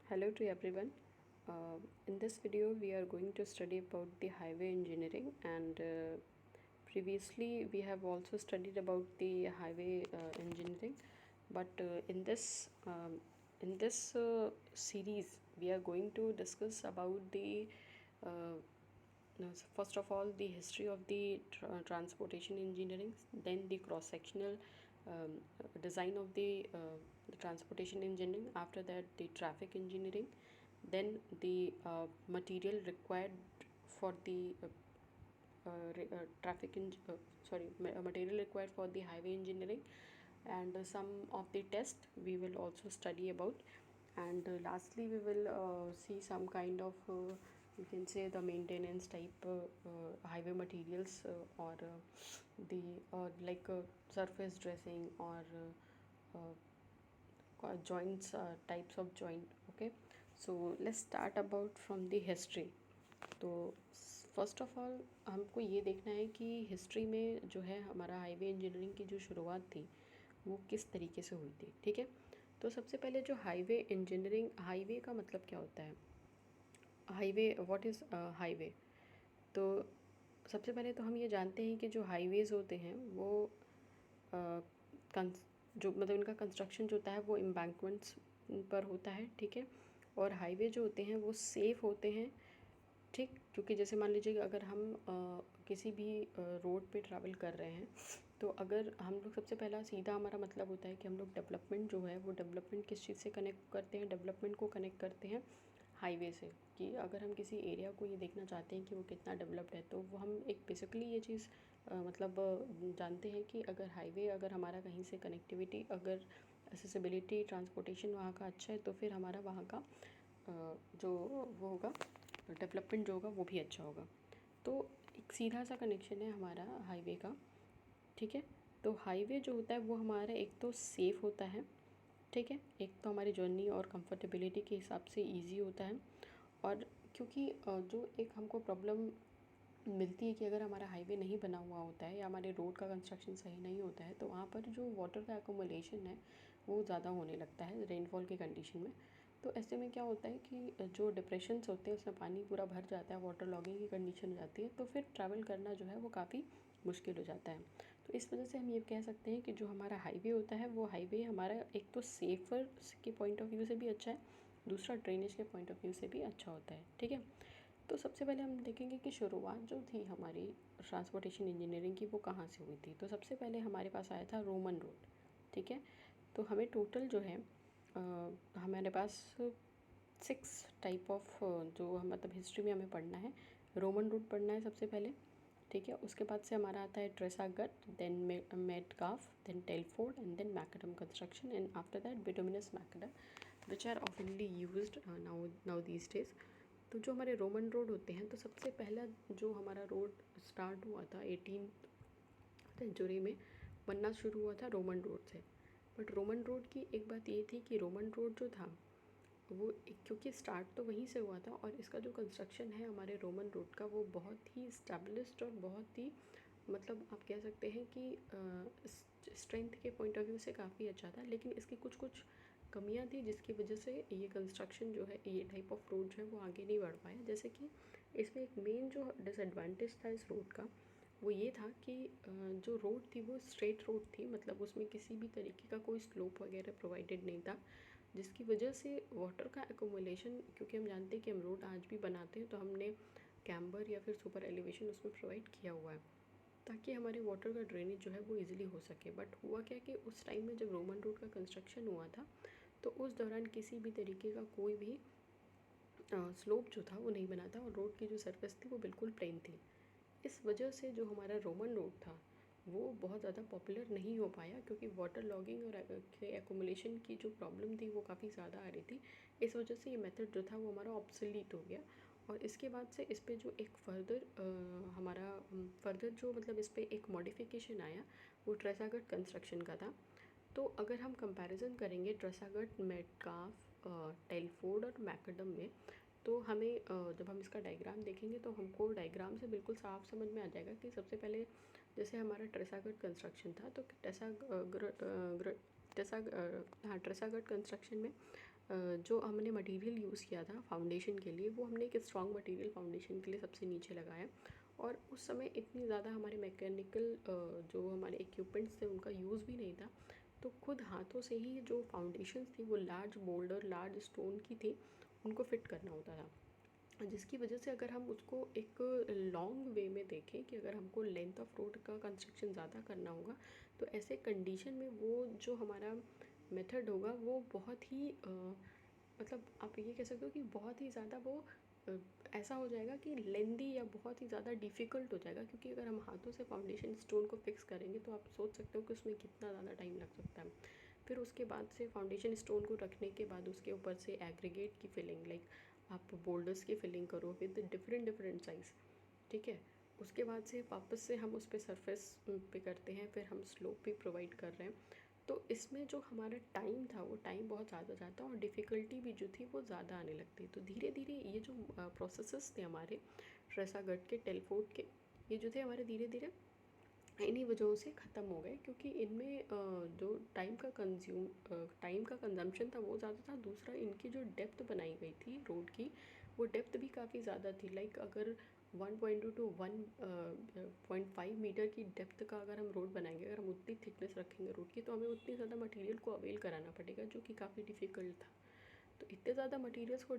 Hello to everyone. In this video, we are going to study about the highway engineering, and previously we have also studied about the highway engineering. But in this series, we are going to discuss about the uh, no, first of all the history of the transportation engineering, then the cross-sectional design of the transportation engineering. After that, the traffic engineering, then the material required for the traffic material required for the highway engineering, and some of the test we will also study about, and lastly we will see some kind of you can say the maintenance type highway materials, or the like surface dressing, or joints, types of joint. Okay, so let's start about from the history. तो first of all हमको ये देखना है कि history में जो है हमारा हाईवे इंजीनियरिंग की जो शुरुआत थी वो किस तरीके से हुई थी। ठीक है, तो सबसे पहले जो हाईवे इंजीनियरिंग, हाईवे का मतलब क्या होता है, हाईवे, व्हाट इज़ हाईवे। तो सबसे पहले तो हम ये जानते हैं कि जो हाईवेज़ होते हैं वो जो मतलब इनका कंस्ट्रक्शन जो होता है वो एम्बैंकमेंट्स पर होता है। ठीक है, और हाईवे जो होते हैं वो सेफ़ होते हैं। ठीक, क्योंकि जैसे मान लीजिए कि अगर हम किसी भी रोड पे ट्रैवल कर रहे हैं, तो अगर हम लोग, सबसे पहला सीधा हमारा मतलब होता है कि हम लोग डेवलपमेंट जो है वो डेवलपमेंट किस चीज़ से कनेक्ट करते हैं, डेवलपमेंट को कनेक्ट करते हैं हाईवे से। कि अगर हम किसी एरिया को ये देखना चाहते हैं कि वो कितना डेवलप्ड है, तो वो हम एक बेसिकली ये चीज़ मतलब जानते हैं कि अगर हाईवे, अगर हमारा कहीं से कनेक्टिविटी, अगर एसेसिबिलिटी, ट्रांसपोर्टेशन वहाँ का अच्छा है, तो फिर हमारा वहाँ का जो वो होगा, डेवलपमेंट जो होगा वो भी अच्छा होगा। तो एक सीधा सा कनेक्शन है हमारा हाईवे का। ठीक है, तो हाईवे जो होता है वो हमारा एक तो सेफ़ होता है। ठीक है, एक तो हमारी जर्नी और कंफर्टेबिलिटी के हिसाब से इजी होता है। और क्योंकि जो एक हमको प्रॉब्लम मिलती है कि अगर हमारा हाईवे नहीं बना हुआ होता है या हमारे रोड का कंस्ट्रक्शन सही नहीं होता है, तो वहाँ पर जो वाटर का एकोमोलेशन है वो ज़्यादा होने लगता है रेनफॉल की कंडीशन में। तो ऐसे में क्या होता है कि जो डिप्रेशंस होते हैं उसमें पानी पूरा भर जाता है, वाटर लॉगिंग की कंडीशन हो जाती है, तो फिर ट्रैवल करना जो है वो काफ़ी मुश्किल हो जाता है। तो इस वजह से हम ये कह सकते हैं कि जो हमारा हाईवे होता है वो हाईवे हमारा एक तो सेफ़र के पॉइंट ऑफ व्यू से भी अच्छा है, दूसरा ड्रेनेज के पॉइंट ऑफ व्यू से भी अच्छा होता है। ठीक है, तो सबसे पहले हम देखेंगे कि शुरुआत जो थी हमारी ट्रांसपोर्टेशन इंजीनियरिंग की वो कहाँ से हुई थी। तो सबसे पहले हमारे पास आया था रोमन रोड। ठीक है, तो हमें टोटल जो है हमारे पास 6 टाइप ऑफ जो हम मतलब हिस्ट्री में हमें पढ़ना है, रोमन रोड पढ़ना है सबसे पहले। ठीक है, उसके बाद से हमारा आता है Tresaguet, then Metcalf, then Telford, and then macadam construction, and after that bituminous macadam, which are oftenly used now these days. तो जो हमारे रोमन रोड होते हैं, तो सबसे पहला जो हमारा रोड स्टार्ट हुआ था 18th सेंचुरी में बनना शुरू हुआ था रोमन रोड से। बट रोमन रोड की एक बात ये थी कि रोमन रोड जो था वो क्योंकि स्टार्ट तो वहीं से हुआ था, और इसका जो कंस्ट्रक्शन है हमारे रोमन रोड का वो बहुत ही स्टैब्लिश्ड और बहुत ही मतलब आप कह सकते हैं कि स्ट्रेंथ के पॉइंट ऑफ व्यू से काफ़ी अच्छा था। लेकिन इसकी कुछ कुछ कमियां थी जिसकी वजह से ये कंस्ट्रक्शन जो है, ये टाइप ऑफ रोड जो है वो आगे नहीं बढ़ पाया। जैसे कि इसमें एक मेन जो डिसएडवांटेज था इस रोड का वो ये था कि जो रोड थी वो स्ट्रेट रोड थी, मतलब उसमें किसी भी तरीके का कोई स्लोप वगैरह प्रोवाइडेड नहीं था, जिसकी वजह से वाटर का एकोमोलेशन, क्योंकि हम जानते हैं कि हम रोड आज भी बनाते हैं तो हमने कैम्बर या फिर सुपर एलिवेशन उसमें प्रोवाइड किया हुआ है ताकि हमारे वाटर का ड्रेनेज जो है वो इजीली हो सके। बट हुआ क्या कि उस टाइम में जब रोमन रोड का कंस्ट्रक्शन हुआ था तो उस दौरान किसी भी तरीके का कोई भी स्लोप जो था वो नहीं बना था, और रोड की जो सरफेस थी वो बिल्कुल प्लेन थी। इस वजह से जो हमारा रोमन रोड था वो बहुत ज़्यादा पॉपुलर नहीं हो पाया, क्योंकि वाटर लॉगिंग और एकोमोलेशन की जो प्रॉब्लम थी वो काफ़ी ज़्यादा आ रही थी। इस वजह से ये मेथड जो था वो हमारा ऑब्सोलीट हो गया। और इसके बाद से इस पे जो एक हमारा फर्दर जो मतलब इस पे एक मॉडिफिकेशन आया वो ट्रेसागट कंस्ट्रक्शन का था। तो अगर हम कंपैरिजन करेंगे ट्रेसागट, मेटकाफ, टेलफोर्ड और मैकडम में, तो हमें जब हम इसका डायग्राम देखेंगे तो हमको डायग्राम से बिल्कुल साफ समझ में आ जाएगा कि सबसे पहले जैसे हमारा ट्रेसागट कंस्ट्रक्शन था, तो हाँ ट्रेसागट कंस्ट्रक्शन में जो हमने मटेरियल यूज़ किया था फाउंडेशन के लिए, वो हमने एक स्ट्रॉन्ग मटेरियल फाउंडेशन के लिए सबसे नीचे लगाया। और उस समय इतनी ज़्यादा हमारे मैकेनिकल जो हमारे इक्विपमेंट्स थे उनका यूज़ भी नहीं था, तो खुद हाथों से ही जो फाउंडेशंस थी वो लार्ज बोल्डर लार्ज स्टोन की थी, उनको फिट करना होता था। जिसकी वजह से अगर हम उसको एक लॉन्ग वे में देखें कि अगर हमको लेंथ ऑफ रोड का कंस्ट्रक्शन ज़्यादा करना होगा, तो ऐसे कंडीशन में वो जो हमारा मेथड होगा वो बहुत ही मतलब आप ये कह सकते हो कि बहुत ही ज़्यादा वो अ, ऐसा हो जाएगा कि लेंदी या बहुत ही ज़्यादा डिफ़िकल्ट हो जाएगा, क्योंकि अगर हम हाथों से फाउंडेशन स्टोन को फिक्स करेंगे तो आप सोच सकते हो कि उसमें कितना ज़्यादा टाइम लग सकता है। फिर उसके बाद से फाउंडेशन स्टोन को रखने के बाद उसके ऊपर से एग्रीगेट की फिलिंग, लाइक आप बोल्डर्स की फिलिंग करो विद डिफरेंट डिफरेंट साइज़, ठीक है। उसके बाद से वापस से हम उस पर सरफेस पे करते हैं, फिर हम स्लोप भी प्रोवाइड कर रहे हैं। तो इसमें जो हमारा टाइम था वो टाइम बहुत ज़्यादा जाता और डिफ़िकल्टी भी जो थी वो ज़्यादा आने लगती। तो धीरे धीरे ये जो प्रोसेसेस थे हमारे ट्रेसागट के टेलफोर्ड के, ये जो थे हमारे धीरे धीरे इन्हीं वजहों से ख़त्म हो गए, क्योंकि इनमें जो टाइम का कंजम्पशन था वो ज़्यादा था। दूसरा, इनकी जो डेप्थ बनाई गई थी रोड की, वो डेप्थ भी काफ़ी ज़्यादा थी। लाइक अगर 1.2 टू 1.5 मीटर की डेप्थ का अगर हम रोड बनाएंगे, अगर हम उतनी थिकनेस रखेंगे रोड की, तो हमें उतनी ज़्यादा मटेरियल को अवेल कराना पड़ेगा, जो कि काफ़ी डिफ़िकल्ट था। तो इतने ज़्यादा मटेरियल्स को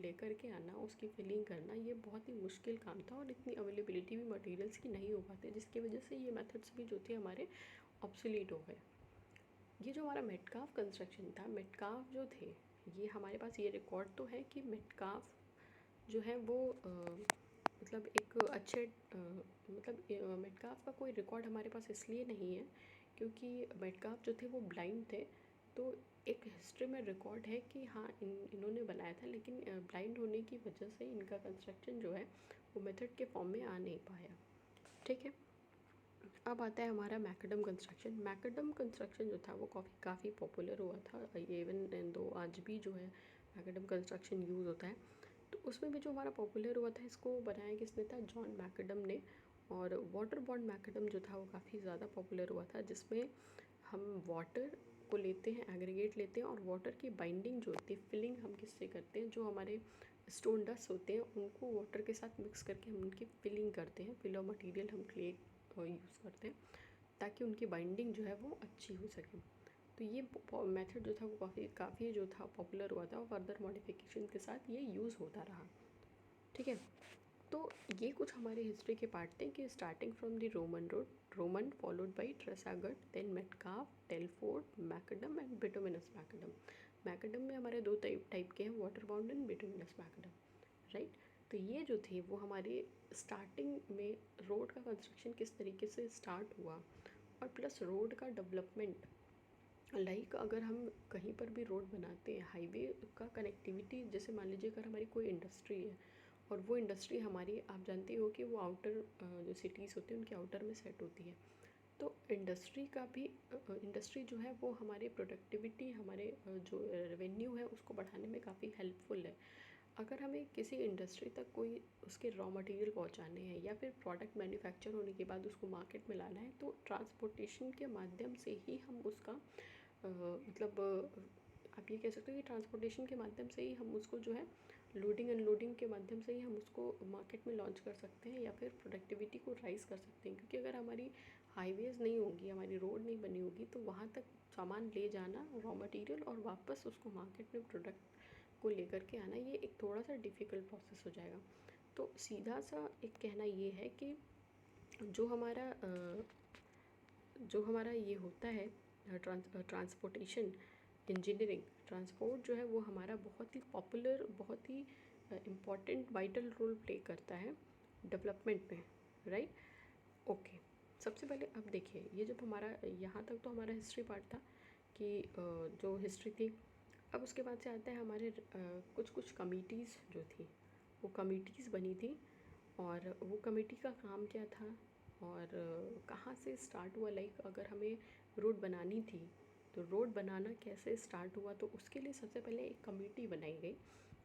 लेकर के आना, उसकी फिलिंग करना, ये बहुत ही मुश्किल काम था और इतनी अवेलेबिलिटी भी मटेरियल्स की नहीं हो पाते, जिसकी वजह से ये मेथड्स भी जो थे हमारे ऑब्सोलीट हो गए। ये जो हमारा मेटकाफ कंस्ट्रक्शन था, मेटकाफ जो थे, ये हमारे पास ये रिकॉर्ड तो है कि मेटकाफ जो है वो मतलब एक अच्छे मतलब मेटकाफ का कोई रिकॉर्ड हमारे पास इसलिए नहीं है क्योंकि मेटकाफ जो थे वो ब्लाइंड थे। तो एक हिस्ट्री में रिकॉर्ड है कि हाँ इन्होंने बनाया था, लेकिन ब्लाइंड होने की वजह से इनका कंस्ट्रक्शन जो है वो मेथड के फॉर्म में आ नहीं पाया, ठीक है। अब आता है हमारा मैकडम कंस्ट्रक्शन। मैकडम कंस्ट्रक्शन जो था वो काफ़ी पॉपुलर हुआ था, इवन दो आज भी जो है मैकडम कंस्ट्रक्शन यूज़ होता है। तो उसमें भी जो हमारा पॉपुलर हुआ था, इसको बनाया किसने था, जॉन मैकडम ने। और वाटर बॉन्ड मैकडम जो था वो काफ़ी ज़्यादा पॉपुलर हुआ था, जिसमें हम वाटर को लेते हैं, एग्रीगेट लेते हैं, और वाटर की बाइंडिंग जो होती है, फिलिंग हम किससे करते हैं, जो हमारे स्टोन डस्ट होते हैं उनको वाटर के साथ मिक्स करके हम उनकी फिलिंग करते हैं। फिल मटेरियल हम क्ले यूज़ करते हैं ताकि उनकी बाइंडिंग जो है वो अच्छी हो सके। तो ये मेथड जो था वो काफ़ी जो था पॉपुलर हुआ था और फर्दर मॉडिफिकेशन के साथ ये यूज़ होता रहा, ठीक है। तो ये कुछ हमारे हिस्ट्री के पार्ट थे कि starting from the Roman followed by Tresaguet, then Metcalf, Telford, McAdam and bituminous macadam. Macadam में हमारे दो टाइप के हैं, water bound and bituminous macadam, right. तो ये जो थे वो हमारे स्टार्टिंग में रोड का कंस्ट्रक्शन किस तरीके से स्टार्ट हुआ, और प्लस रोड का डेवलपमेंट। लाइक अगर हम कहीं पर भी रोड बनाते हैं, हाईवे का कनेक्टिविटी, जैसे मान लीजिए अगर हमारी कोई इंडस्ट्री है और वो इंडस्ट्री हमारी, आप जानते हो कि वो आउटर जो सिटीज़ होती हैं उनके आउटर में सेट होती है। तो इंडस्ट्री का भी इंडस्ट्री जो है वो हमारे प्रोडक्टिविटी, हमारे जो रेवेन्यू है उसको बढ़ाने में काफ़ी हेल्पफुल है। अगर हमें किसी इंडस्ट्री तक कोई उसके रॉ मटेरियल पहुंचाने हैं या फिर प्रोडक्ट मैन्युफैक्चर होने के बाद उसको मार्केट में लाना है, तो ट्रांसपोर्टेशन के माध्यम से ही हम उसका मतलब आप ये कह सकते हो कि ट्रांसपोर्टेशन के माध्यम से ही हम उसको जो है लोडिंग अनलोडिंग के माध्यम से ही हम उसको मार्केट में लॉन्च कर सकते हैं या फिर प्रोडक्टिविटी को राइज़ कर सकते हैं। क्योंकि अगर हमारी हाईवेज़ नहीं होगी, हमारी रोड नहीं बनी होगी, तो वहाँ तक सामान ले जाना रॉ मटेरियल और वापस उसको मार्केट में प्रोडक्ट को लेकर के आना, ये एक थोड़ा सा डिफ़िकल्ट प्रोसेस हो जाएगा। तो सीधा सा एक कहना ये है कि जो हमारा ये होता है ट्रांसपोर्टेशन इंजीनियरिंग, ट्रांसपोर्ट जो है वो हमारा बहुत ही पॉपुलर, बहुत ही इम्पॉर्टेंट वाइटल रोल प्ले करता है डेवलपमेंट में, राइट। ओके, सबसे पहले अब देखिए, ये जब हमारा यहाँ तक तो हमारा हिस्ट्री पार्ट था कि जो हिस्ट्री थी। अब उसके बाद से आता है हमारे कुछ कुछ कमिटीज़ जो थी, वो कमिटीज़ बनी थी, और वो कमेटी का काम क्या था और कहाँ से स्टार्ट हुआ। लाइक अगर हमें रोड बनानी थी तो रोड बनाना कैसे स्टार्ट हुआ, तो उसके लिए सबसे पहले एक कमेटी बनाई गई।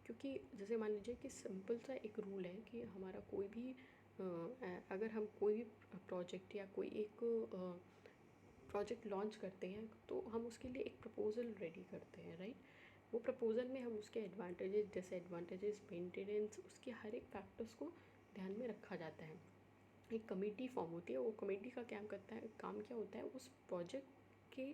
क्योंकि जैसे मान लीजिए कि सिंपल सा एक रूल है कि हमारा कोई भी अगर हम कोई भी प्रोजेक्ट या कोई एक प्रोजेक्ट लॉन्च करते हैं तो हम उसके लिए एक प्रपोज़ल रेडी करते हैं, राइट। वो प्रपोज़ल में हम उसके एडवांटेजेस, डिसएडवांटेजेस, मेंटेनेंस, उसके हर एक फैक्टर्स को ध्यान में रखा जाता है। एक कमेटी फॉर्म होती है, वो कमेटी का काम क्या होता है, उस प्रोजेक्ट के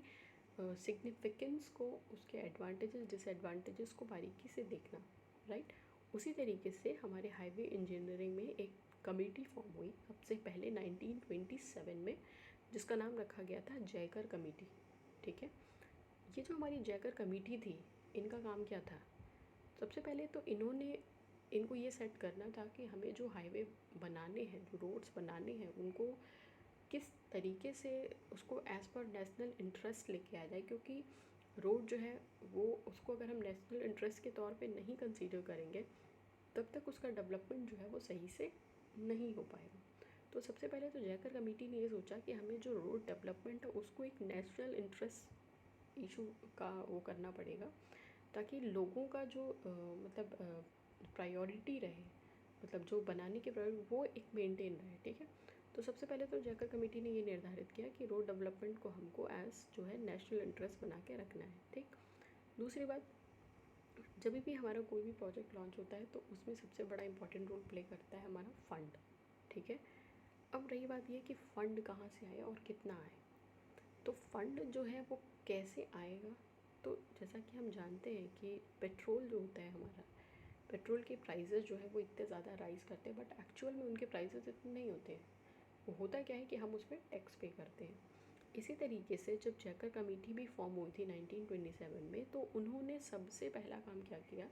सिग्निफिकेंस को, उसके एडवांटेजेस डिसएडवांटेजेस को बारीकी से देखना, राइट। उसी तरीके से हमारे हाईवे इंजीनियरिंग में एक कमेटी फॉर्म हुई सबसे पहले 1927 में, जिसका नाम रखा गया था जयकर कमेटी, ठीक है। ये जो हमारी जयकर कमेटी थी, इनका काम क्या था, सबसे पहले तो इनको ये सेट करना था कि हमें जो हाईवे बनाने हैं, जो रोड्स बनाने हैं, उनको किस तरीके से उसको एज़ पर नेशनल इंटरेस्ट लेके आ जाए, क्योंकि रोड जो है वो, उसको अगर हम नेशनल इंटरेस्ट के तौर पे नहीं कंसीडर करेंगे तब तक उसका डेवलपमेंट जो है वो सही से नहीं हो पाएगा। तो सबसे पहले तो जयकर कमेटी ने ये सोचा कि हमें जो रोड डेवलपमेंट है उसको एक नेशनल इंटरेस्ट इशू का वो करना पड़ेगा, ताकि लोगों का जो मतलब प्रायोरिटी रहे, मतलब जो बनाने के प्रायोरिटी वो एक मेंटेन रहे, ठीक है। तो सबसे पहले तो जयकर कमेटी ने ये निर्धारित किया कि रोड डेवलपमेंट को हमको एज जो है नेशनल इंटरेस्ट बना के रखना है, ठीक। दूसरी बात, जब भी हमारा कोई भी प्रोजेक्ट लॉन्च होता है तो उसमें सबसे बड़ा इंपॉर्टेंट रोल प्ले करता है हमारा फंड, ठीक है। अब रही बात ये कि फ़ंड कहाँ से आए और कितना आए, तो फंड जो है वो कैसे आएगा, तो जैसा कि हम जानते हैं कि पेट्रोल जो होता है हमारा, पेट्रोल के प्राइसेस जो है वो इतने ज़्यादा राइज़ करते हैं, बट एक्चुअल में उनके प्राइसेस इतने नहीं होते हैं। वो होता क्या है कि हम उस पर टैक्स पे करते हैं। इसी तरीके से जब जयकर कमेटी भी फॉर्म हुई थी 1927 में, तो उन्होंने सबसे पहला काम क्या किया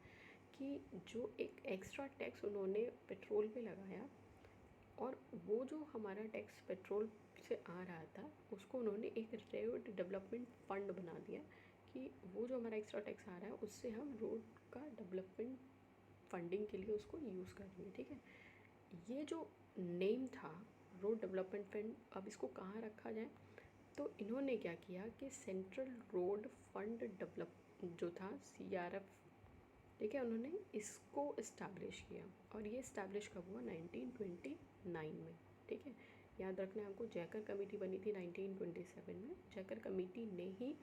कि जो एक एक्स्ट्रा टैक्स उन्होंने पेट्रोल पे लगाया, और वो जो हमारा टैक्स पेट्रोल से आ रहा था उसको उन्होंने एक रोड डेवलपमेंट फंड बना दिया, कि वो जो हमारा एक्स्ट्रा टैक्स आ रहा है उससे हम रोड का डेवलपमेंट फंडिंग के लिए उसको यूज़ करेंगे, ठीक है। ये जो नेम था रोड डेवलपमेंट फंड, अब इसको कहाँ रखा जाए, तो इन्होंने क्या किया कि सेंट्रल रोड फंड डेवलप जो था CRF, ठीक है, उन्होंने इसको इस्टेब्लिश किया, और ये इस्टेब्लिश कब हुआ, 1929 में, ठीक है। याद रखना है आपको, जयकर कमेटी बनी थी 1927 में। जयकर कमेटी ने ही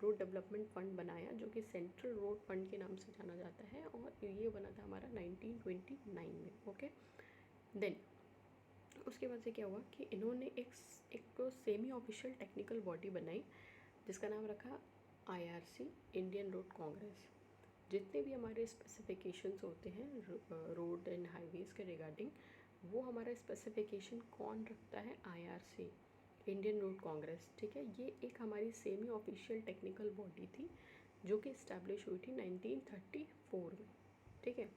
रोड डेवलपमेंट फंड बनाया, जो कि सेंट्रल रोड फंड के नाम से जाना जाता है, और ये बना था हमारा 1929 में, ओके। देन उसके बाद से क्या हुआ कि इन्होंने एक सेमी ऑफिशियल टेक्निकल बॉडी बनाई, जिसका नाम रखा IRC, इंडियन रोड कांग्रेस। जितने भी हमारे स्पेसिफिकेशंस होते हैं रोड एंड हाईवेज़ के रिगार्डिंग, वो हमारा स्पेसिफिकेशन कौन रखता है, IRC, इंडियन रोड कांग्रेस, ठीक है। ये एक हमारी सेमी ऑफिशियल टेक्निकल बॉडी थी जो कि इस्टेब्लिश हुई थी 1934 में, ठीक है।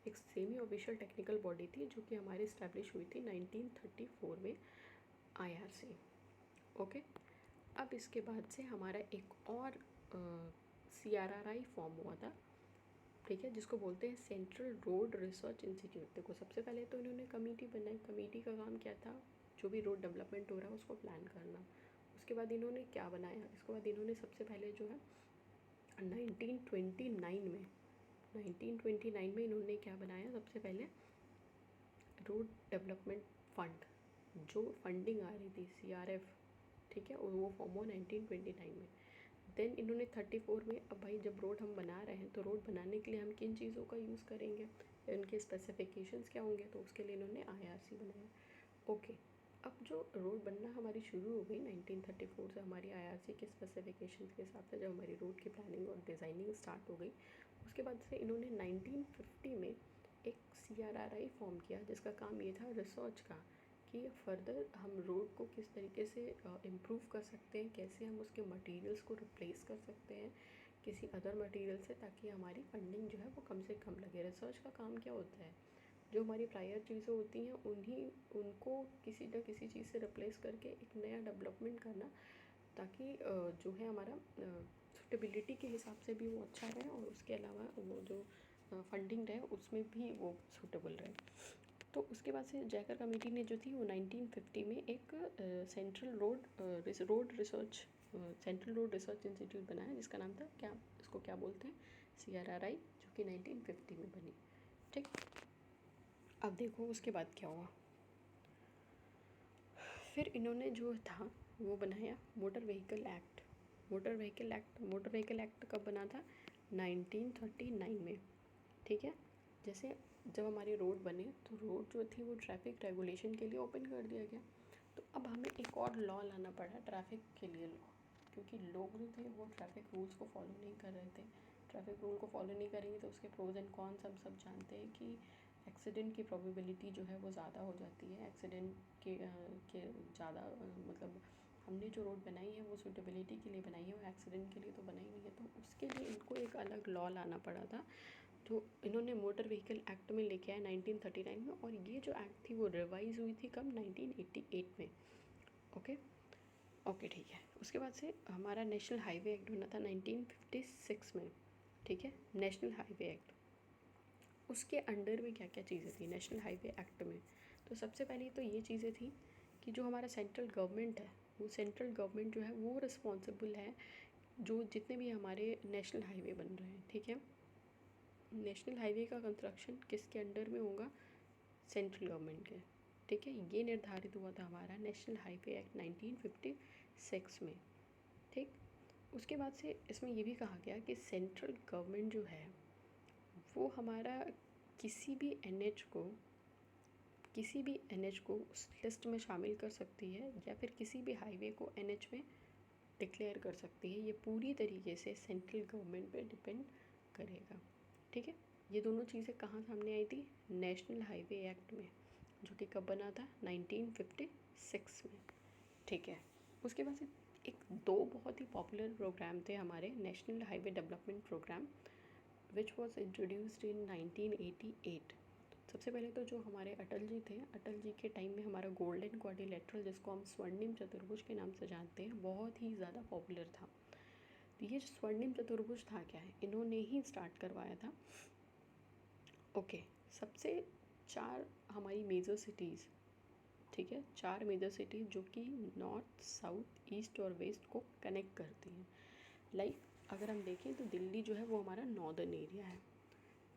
एक सेमी ऑफिशियल टेक्निकल बॉडी थी जो कि हमारी इस्टेब्लिश हुई थी 1934 में, IRC, ओके। अब इसके बाद से हमारा एक और CRRI फॉर्म हुआ था, ठीक है, जिसको बोलते हैं सेंट्रल रोड रिसर्च इंस्टीट्यूट। देखो सबसे पहले तो इन्होंने कमेटी बनाई, कमेटी का काम क्या था, जो भी रोड डेवलपमेंट हो रहा है उसको प्लान करना। उसके बाद इन्होंने क्या बनाया, इसके बाद इन्होंने सबसे पहले जो है 1929 में इन्होंने क्या बनाया, सबसे पहले रोड डेवलपमेंट फंड, जो फंडिंग आ रही थी CRF, ठीक है, और वो फॉर्म हुआ 1929 में। देन इन्होंने 34 में, अब भाई जब रोड हम बना रहे हैं तो रोड बनाने के लिए हम किन चीज़ों का यूज़ करेंगे, इनके स्पेसिफिकेशंस क्या होंगे, तो उसके लिए इन्होंने IRC बनाया, ओके। अब जो रोड बनना हमारी शुरू हो गई 1934 से, हमारी IRC के स्पेसिफिकेशंस के हिसाब से जब हमारी रोड की प्लानिंग और डिज़ाइनिंग स्टार्ट हो गई, उसके बाद से इन्होंने 1950 में एक CRRI फॉर्म किया, जिसका काम ये था रिसर्च का, कि फर्दर हम रोड को किस तरीके से इम्प्रूव कर सकते हैं, कैसे हम उसके मटेरियल्स को रिप्लेस कर सकते हैं किसी अदर मटेरियल से, ताकि हमारी फंडिंग जो है वो कम से कम लगे। रिसर्च का काम क्या होता है, जो हमारी प्रायर चीज़ें होती हैं उनको किसी न किसी चीज़ से रिप्लेस करके एक नया डेवलपमेंट करना, ताकि जो है हमारा सूटेबिलिटी के हिसाब से भी वो अच्छा रहे, और उसके अलावा वो जो फंडिंग रहे उसमें भी वो सूटेबल रहे। तो उसके बाद से जयकर कमेटी ने जो थी वो 1950 में एक सेंट्रल रोड रिसर्च इंस्टीट्यूट बनाया, जिसका नाम था, क्या इसको क्या बोलते हैं, CRRI, जो कि 1950 में बनी, ठीक। अब देखो उसके बाद क्या हुआ, फिर इन्होंने जो था वो बनाया motor vehicle act. Motor vehicle act कब बना था? 1939 में, ठीक है। जैसे जब हमारे रोड बने तो रोड जो थी वो ट्रैफिक रेगुलेशन के लिए ओपन कर दिया गया। तो अब हमें एक और लॉ लाना पड़ा ट्रैफिक के लिए लॉ, क्योंकि लोग जो थे वो ट्रैफिक रूल्स को फॉलो नहीं कर रहे थे। ट्रैफिक रूल को फॉलो नहीं करेंगे तो उसके प्रोज एंड कॉन्स हम सब जानते हैं कि एक्सीडेंट की प्रोबेबिलिटी जो है वो ज़्यादा हो जाती है। एक्सीडेंट के ज़्यादा मतलब हमने जो रोड बनाई है वो सूटेबिलिटी के लिए बनाई है, वो एक्सीडेंट के लिए तो बनाई नहीं है। तो उसके लिए इनको एक अलग लॉ लाना पड़ा था, तो इन्होंने मोटर व्हीकल एक्ट में लेके आया 1939 में। और ये जो एक्ट थी वो रिवाइज हुई थी कब? 1988 में। ओके ठीक है। उसके बाद से हमारा नेशनल हाईवे एक्ट बना था 1956 में, ठीक है। नेशनल हाईवे एक्ट, उसके अंडर में क्या क्या चीज़ें थी नेशनल हाईवे एक्ट में? तो सबसे पहले तो ये चीज़ें थी कि जो हमारा सेंट्रल गवर्नमेंट है, वो सेंट्रल गवर्नमेंट जो है वो रिस्पॉन्सिबल है जो जितने भी हमारे नेशनल हाईवे बन रहे हैं, ठीक है। नेशनल हाईवे का कंस्ट्रक्शन किसके अंडर में होगा? सेंट्रल गवर्नमेंट के, ठीक है। ये निर्धारित हुआ था हमारा नेशनल हाईवे एक्ट 1956 में, ठीक। उसके बाद से इसमें ये भी कहा गया कि सेंट्रल गवर्नमेंट जो है वो हमारा किसी भी एनएच को उस लिस्ट में शामिल कर सकती है या फिर किसी भी हाईवे को एनएच में डिक्लेयर कर सकती है। ये पूरी तरीके से सेंट्रल गवर्नमेंट पे डिपेंड करेगा, ठीक है। ये दोनों चीज़ें कहाँ सामने आई थी? नेशनल हाईवे एक्ट में, जो कि कब बना था? 1956 में, ठीक है। उसके बाद से दो बहुत ही पॉपुलर प्रोग्राम थे हमारे, national highway development program which was introduced in 1988। सबसे पहले तो जो हमारे अटल जी थे, अटल जी के टाइम में हमारा गोल्डन क्वाड्रिलेटरल, जिसको हम स्वर्णिम चतुर्भुज के नाम से जानते हैं, बहुत ही ज़्यादा पॉपुलर था। तो ये स्वर्णिम चतुर्भुज था क्या है? इन्होंने ही स्टार्ट करवाया था, ओके। सबसे 4 हमारी मेजर सिटीज़, ठीक है, 4 मेजर सिटीज़ जो कि नॉर्थ, साउथ, ईस्ट और वेस्ट को कनेक्ट करती हैं। लाइक अगर हम देखें तो दिल्ली जो है वो हमारा नॉर्दर्न एरिया है,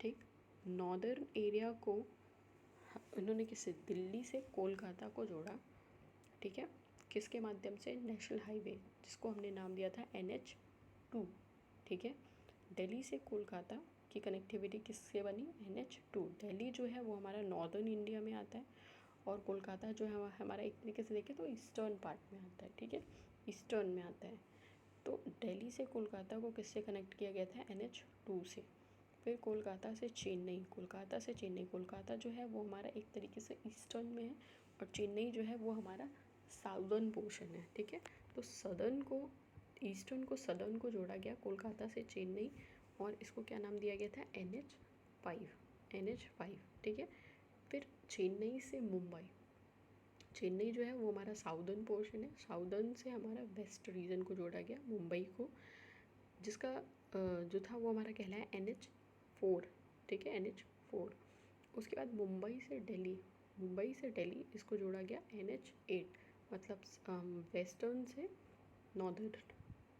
ठीक। नॉर्दर्न एरिया को इन्होंने किससे? दिल्ली से कोलकाता को जोड़ा, ठीक है। किसके माध्यम से? नेशनल हाईवे, जिसको हमने नाम दिया था NH2, ठीक है। दिल्ली से कोलकाता की कनेक्टिविटी किससे बनी? NH2। दिल्ली जो है वो हमारा नॉर्दर्न इंडिया में आता है और कोलकाता जो है हमारा एक तरीके से देखें तो ईस्टर्न पार्ट में आता है, ठीक है, ईस्टर्न में आता है। तो दिल्ली से कोलकाता को किससे कनेक्ट किया गया था? NH2 से। फिर कोलकाता से चेन्नई, कोलकाता जो है वो हमारा एक तरीके से ईस्टर्न में है और चेन्नई जो है वो हमारा साउदर्न पोर्शन है, ठीक है। तो ईस्टर्न को सदर्न को जोड़ा गया कोलकाता से चेन्नई, और इसको क्या नाम दिया गया था? NH5, ठीक है। फिर चेन्नई से मुंबई, चेन्नई जो है वो हमारा साउदर्न पोर्शन है, साउदर्न से हमारा वेस्ट रीजन को जोड़ा गया मुंबई को, जिसका जो था वो हमारा कहलाया NH4, ठीक है, NH4। उसके बाद मुंबई से दिल्ली इसको जोड़ा गया NH8, मतलब वेस्टर्न से नॉर्दर्न,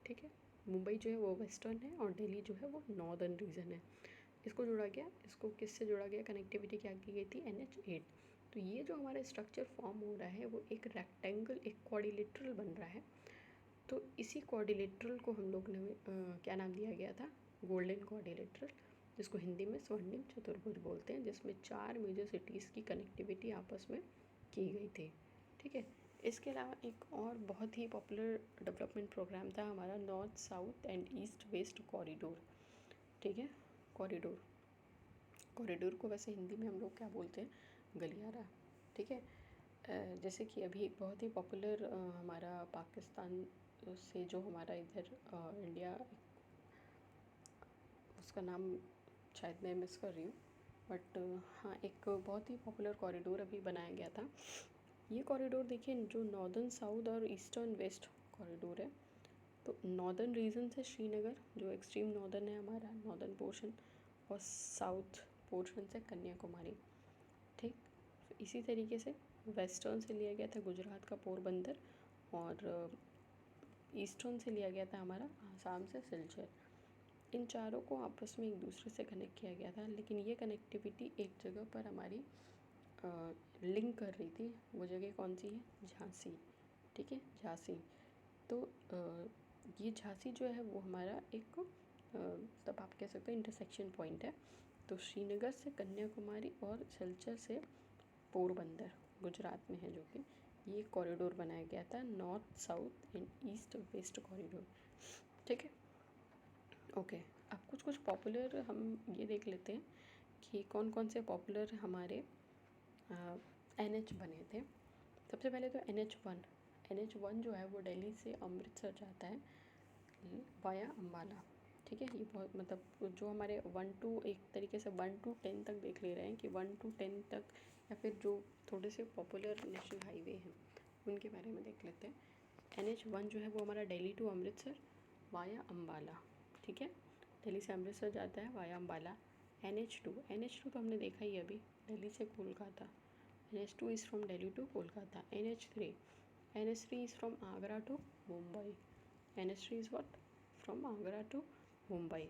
ठीक है। मुंबई जो है वो वेस्टर्न है और दिल्ली जो है वो नॉर्दर्न रीजन है, इसको जोड़ा गया। इसको किससे जोड़ा गया? कनेक्टिविटी क्या की गई थी? NH8। तो ये जो हमारा स्ट्रक्चर फॉर्म हो रहा है वो एक रेक्टेंगल, एक क्वाड्रिलेटरल बन रहा है। तो इसी क्वाड्रिलेटरल को हम लोग ने क्या नाम दिया गया था? गोल्डन क्वाड्रिलेटरल, जिसको हिंदी में स्वर्णिम चतुर्भुज बोलते हैं, जिसमें 4 मेजर सिटीज़ की कनेक्टिविटी आपस में की गई थी, ठीक है। इसके अलावा एक और बहुत ही पॉपुलर डेवलपमेंट प्रोग्राम था हमारा north, south and east west corridor, ठीक है। कॉरिडोर को वैसे हिंदी में हम लोग क्या बोलते हैं? गलियारा, ठीक है। जैसे कि अभी एक बहुत ही पॉपुलर हमारा पाकिस्तान से जो हमारा इधर इंडिया, उसका नाम शायद मैं मिस कर रही हूँ, बट हाँ, एक बहुत ही पॉपुलर कॉरिडोर अभी बनाया गया था। ये कॉरिडोर देखिए, जो नॉर्दर्न, साउथ और ईस्टर्न वेस्ट कॉरिडोर है। तो नॉर्दर्न रीजन से श्रीनगर, जो एक्सट्रीम नॉर्दर्न है हमारा नॉर्दर्न पोर्शन, और साउथ पोर्शन से कन्याकुमारी, ठीक। इसी तरीके से वेस्टर्न से लिया गया था गुजरात का पोरबंदर, और ईस्टर्न से लिया गया था हमारा आसाम से सिलचर। इन चारों को आपस में एक दूसरे से कनेक्ट किया गया था, लेकिन ये कनेक्टिविटी एक जगह पर हमारी लिंक कर रही थी। वो जगह कौन सी है? झांसी, ठीक है, झांसी। तो ये झांसी जो है वो हमारा एक तब आप कह सकते हैं इंटरसेक्शन पॉइंट है। तो श्रीनगर से कन्याकुमारी और सिलचर से पोरबंदर गुजरात में है, जो कि ये कॉरिडोर बनाया गया था, north south and east west corridor. ठीक है, ओके। अब कुछ कुछ पॉपुलर हम ये देख लेते हैं कि कौन कौन से पॉपुलर हमारे NH बने थे। सबसे पहले तो NH1 जो है वो दिल्ली से अमृतसर जाता है वाया अम्बाला। ठीक है, ये बहुत मतलब जो हमारे 1 to एक तरीके से 1 to 10 तक देख ले रहे हैं कि 1 to 10 तक, या फिर जो थोड़े से पॉपुलर नेशनल हाईवे हैं उनके बारे में देख लेते हैं। NH1 जो है वो हमारा दिल्ली टू अमृतसर वाया अम्बाला। ठीक है, दिल्ली से अमृतसर जाता है वाया अम्बाला। NH2 तो हमने देखा ही अभी, दिल्ली से Kolkata. NH2 is from Delhi to Kolkata. NH3 is from Agra to Mumbai. NH3 is what? From Agra to Mumbai.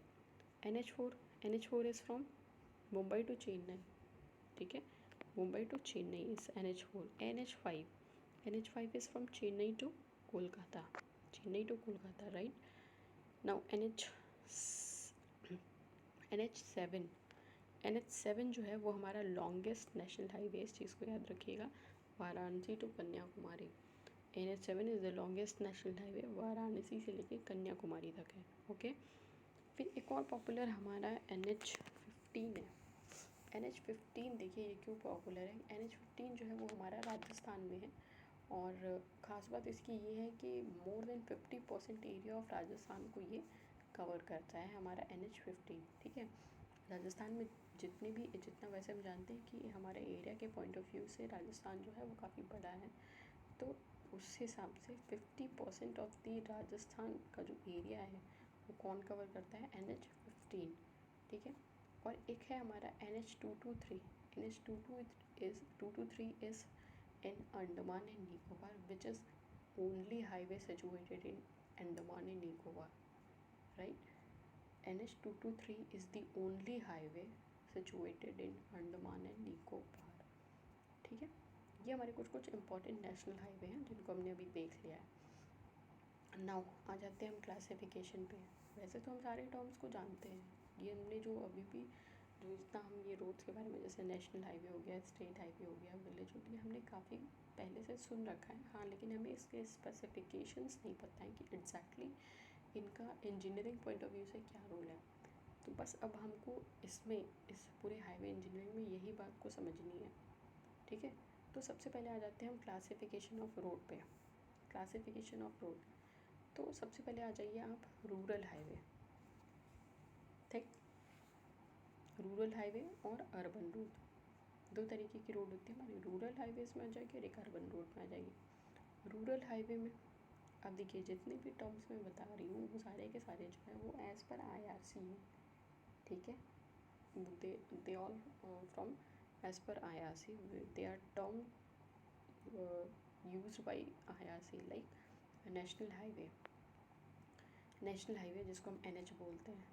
NH4 is from Mumbai to Chennai. ठीक है, Mumbai to Chennai is NH4. NH5 is from Chennai to Kolkata. Right? Now NH7 जो है वो हमारा longest national highway, इस चीज़ को याद रखिएगा, Varanasi to Kanyakumari. NH7 is the longest national highway, Varanasi से लेके कन्याकुमारी तक है। ओके, फिर एक और पॉपुलर हमारा NH15 है। NH15 देखिए ये क्यों पॉपुलर है। NH15 जो है वो हमारा राजस्थान में है, और ख़ास बात इसकी ये है कि more than 50% area of Rajasthan को ये कवर करता है हमारा NH15। ठीक है, राजस्थान में जितना वैसे हम जानते हैं कि हमारे एरिया के पॉइंट ऑफ व्यू से राजस्थान जो है वो काफ़ी बड़ा है, तो उस हिसाब से 50% ऑफ दी राजस्थान का जो एरिया है वो कौन कवर करता है? NH15। ठीक है, और एक है हमारा NH223। NH223 is in Andaman and Nicobar, which is only highway situated in Andaman and Nicobar. Right, NH223 is the only highway situated in Andaman and Nicobar. ठीक है, ये हमारे कुछ इंपॉर्टेंट नेशनल हाईवे हैं जिनको हमने अभी देख लिया है। नाउ आ जाते हैं हम क्लासिफिकेशन पे। वैसे तो हम सारे टर्म्स को जानते हैं, ये हमने जो अभी भी जो जितना हम ये रोड्स के बारे में, जैसे नेशनल हाईवे हो गया, स्टेट हाईवे हो गया, विलेज हो गया, हमने काफ़ी पहले से सुन रखा है। हाँ, लेकिन हमें इसके स्पेसिफिकेशंस नहीं पता है कि एग्जैक्टली इनका इंजीनियरिंग पॉइंट ऑफ व्यू से क्या रोल है। तो बस अब हमको इसमें इस पूरे हाईवे इंजीनियरिंग में यही बात को समझनी है। ठीक है, तो सबसे पहले आ जाते हैं हम क्लासिफिकेशन ऑफ रोड पे। क्लासिफिकेशन ऑफ रोड, तो सबसे पहले आ जाइए आप रूरल हाईवे। ठीक, रूरल हाईवे और अर्बन रोड, दो तरीके की रोड होती है हमारी। रूरल हाईवेज में आ जाएगी और एक अर्बन रोड में आ जाएगी। रूरल हाईवे में अब देखिए जितने भी टर्म्स मैं बता रही हूँ वो सारे के सारे जो है वो एज़ पर IRC हैं। ठीक है, दे ऑल फ्रॉम एज पर IRC, they are term used by IRC, like national highway जिसको हम NH बोलते हैं,